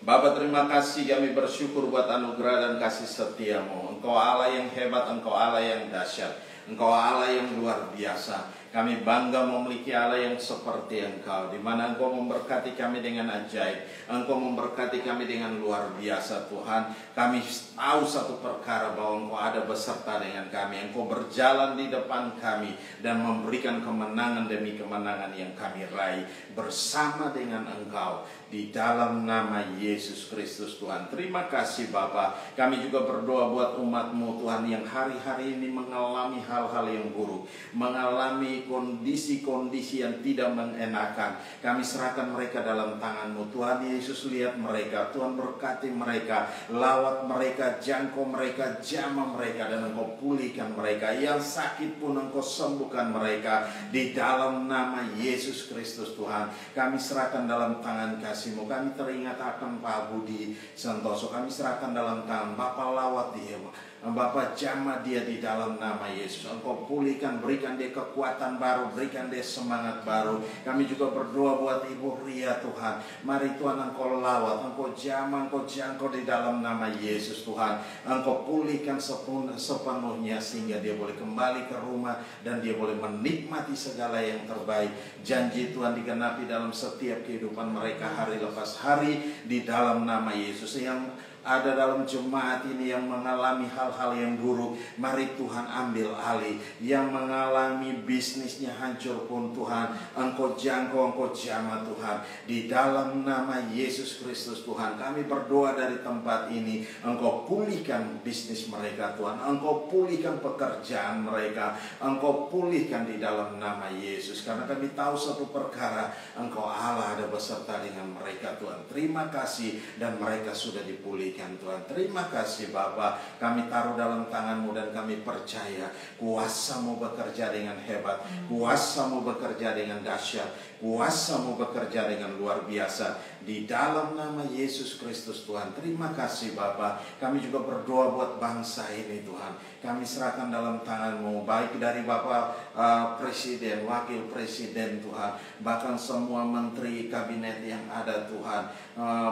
Bapa, terima kasih, kami bersyukur buat anugerah dan kasih setiamu. Engkau Allah yang hebat, Engkau Allah yang dahsyat, Engkau Allah yang luar biasa. Kami bangga memiliki Allah yang seperti Engkau, di mana Engkau memberkati kami dengan ajaib, Engkau memberkati kami dengan luar biasa Tuhan. Kami tahu satu perkara, bahwa Engkau ada beserta dengan kami. Engkau berjalan di depan kami dan memberikan kemenangan demi kemenangan yang kami raih bersama dengan Engkau. Di dalam nama Yesus Kristus Tuhan. Terima kasih Bapa. Kami juga berdoa buat umat-Mu Tuhan yang hari-hari ini mengalami hal-hal yang buruk, mengalami kondisi-kondisi yang tidak mengenakan. Kami serahkan mereka dalam tangan-Mu Tuhan Yesus. Lihat mereka, Tuhan berkati mereka, lawat mereka, jangkau mereka, jamah mereka, dan Engkau pulihkan mereka. Yang sakit pun Engkau sembuhkan mereka di dalam nama Yesus Kristus Tuhan. Kami serahkan dalam tangan kasih-Mu. Kami teringat akan Pak Budi Santoso. Kami serahkan dalam tangan Bapak, lawat dia, Bapak, jamah dia di dalam nama Yesus. Engkau pulihkan, berikan dia kekuatan baru, berikan dia semangat baru. Kami juga berdoa buat Ibu Ria Tuhan. Mari Tuhan Engkau lawat, Engkau jamah, Engkau jangkau di dalam nama Yesus Tuhan. Engkau pulihkan sepenuhnya sehingga dia boleh kembali ke rumah dan dia boleh menikmati segala yang terbaik. Janji Tuhan digenapi dalam setiap kehidupan mereka hari lepas hari di dalam nama Yesus. Yang ada dalam jemaat ini yang mengalami hal-hal yang buruk, mari Tuhan ambil alih. Yang mengalami bisnisnya hancur pun Tuhan, Engkau jangkau, Engkau jamah Tuhan. Di dalam nama Yesus Kristus Tuhan, kami berdoa dari tempat ini, Engkau pulihkan bisnis mereka Tuhan, Engkau pulihkan pekerjaan mereka, Engkau pulihkan di dalam nama Yesus. Karena kami tahu satu perkara, Engkau Allah ada beserta dengan mereka Tuhan. Terima kasih, dan mereka sudah dipulihkan Tuhan. Terima kasih Bapa. Kami taruh dalam tangan-Mu dan kami percaya kuasa-Mu bekerja dengan hebat, kuasa-Mu bekerja dengan dahsyat, kuasa-Mu bekerja dengan luar biasa di dalam nama Yesus Kristus Tuhan. Terima kasih Bapa. Kami juga berdoa buat bangsa ini Tuhan. Kami serahkan dalam tangan-Mu, baik dari Bapak Presiden, Wakil Presiden Tuhan, bahkan semua menteri kabinet yang ada Tuhan,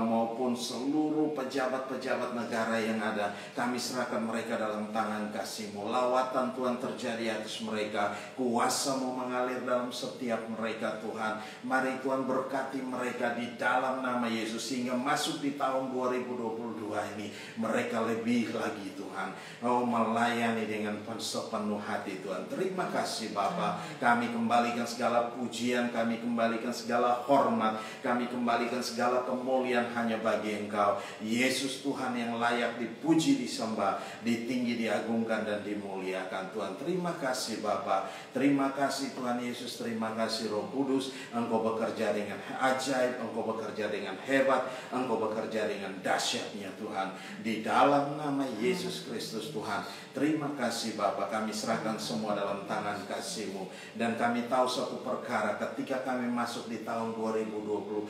maupun seluruh pejabat-pejabat negara yang ada. Kami serahkan mereka dalam tangan kasih-Mu. Lawatan Tuhan terjadi atas mereka, kuasa-Mu mengalir dalam setiap mereka Tuhan. Mari Tuhan berkati mereka di dalam nama Yesus, sehingga masuk di tahun 2022 ini mereka lebih lagi Tuhan, melayani dengan sepenuh hati Tuhan. Terima kasih Bapa. Kami kembalikan segala pujian, kami kembalikan segala hormat, kami kembalikan segala kemuliaan hanya bagi Engkau Yesus Tuhan, yang layak dipuji, disembah, ditinggi, diagungkan, dan dimuliakan Tuhan. Terima kasih Bapa. Terima kasih Tuhan Yesus. Terima kasih Roh Kudus. Engkau bekerja dengan ajaib, Engkau bekerja dengan hebat, Engkau bekerja dengan dahsyatnya Tuhan, di dalam nama Yesus Kristus Tuhan. Terima kasih Bapa. Kami serahkan semua dalam tangan kasih-Mu, dan kami tahu satu perkara, ketika kami masuk di tahun 2022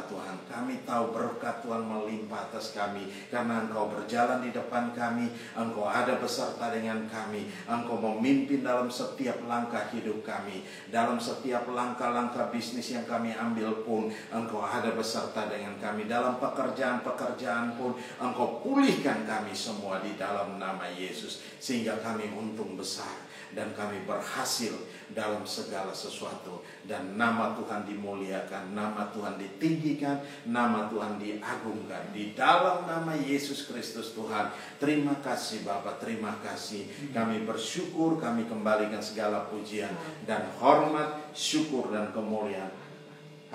Tuhan, kami tahu berkat Tuhan melimpah atas kami, karena Engkau berjalan di depan kami, Engkau ada beserta dengan kami, Engkau memimpin dalam setiap langkah hidup kami, dalam setiap langkah-langkah bisnis yang kami ambil pun Engkau ada beserta dengan kami, dalam pekerjaan-pekerjaan pun Engkau pulihkan kami semua di dalam nama Yesus, sehingga kami untung besar, dan kami berhasil dalam segala sesuatu, dan nama Tuhan dimuliakan, nama Tuhan ditinggikan, nama Tuhan diagungkan di dalam nama Yesus Kristus Tuhan. Terima kasih Bapa, terima kasih. Kami bersyukur, kami kembalikan segala pujian dan hormat, syukur dan kemuliaan.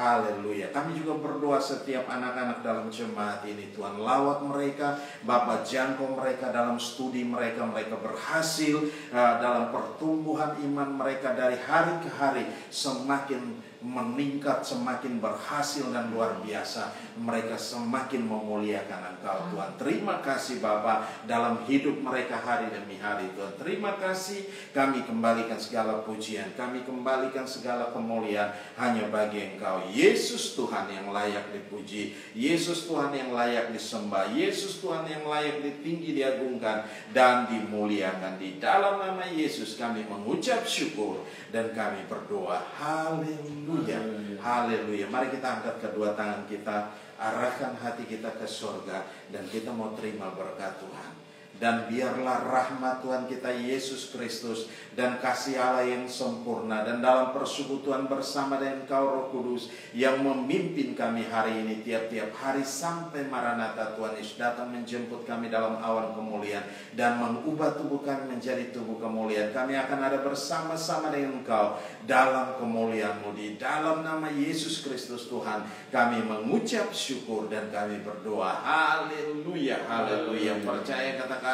Haleluya. Kami juga berdoa setiap anak-anak dalam jemaat ini, Tuhan lawat mereka, Bapa jangkau mereka dalam studi mereka, mereka berhasil dalam pertumbuhan iman mereka dari hari ke hari, semakin meningkat, semakin berhasil dan luar biasa. Mereka semakin memuliakan Engkau Tuhan. Terima kasih Bapa dalam hidup mereka hari demi hari Tuhan. Terima kasih, kami kembalikan segala pujian, kami kembalikan segala kemuliaan hanya bagi Engkau Yesus Tuhan yang layak dipuji, Yesus Tuhan yang layak disembah, Yesus Tuhan yang layak ditinggi, diagungkan dan dimuliakan. Di dalam nama Yesus kami mengucap syukur dan kami berdoa. Haleluya, haleluya. Mari kita angkat kedua tangan kita, arahkan hati kita ke surga, dan kita mau terima berkat Tuhan. Dan biarlah rahmat Tuhan kita Yesus Kristus dan kasih Allah yang sempurna dan dalam persekutuan bersama dengan Engkau Roh Kudus yang memimpin kami hari ini, tiap-tiap hari sampai Maranatha Tuhan Yesus datang menjemput kami dalam awan kemuliaan dan mengubah tubuh kami menjadi tubuh kemuliaan. Kami akan ada bersama-sama dengan Engkau dalam kemuliaan-Mu. Di dalam nama Yesus Kristus Tuhan kami mengucap syukur dan kami berdoa. Haleluya, haleluya. Percaya, katakan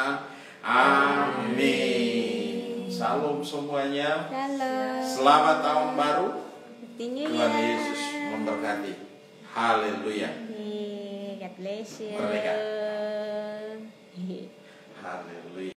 amin. Shalom semuanya. Shalom. Selamat tahun baru. Tinggi Tuhan ya. Yesus memberkati. Haleluya. God bless you. Merdeka. Haleluya.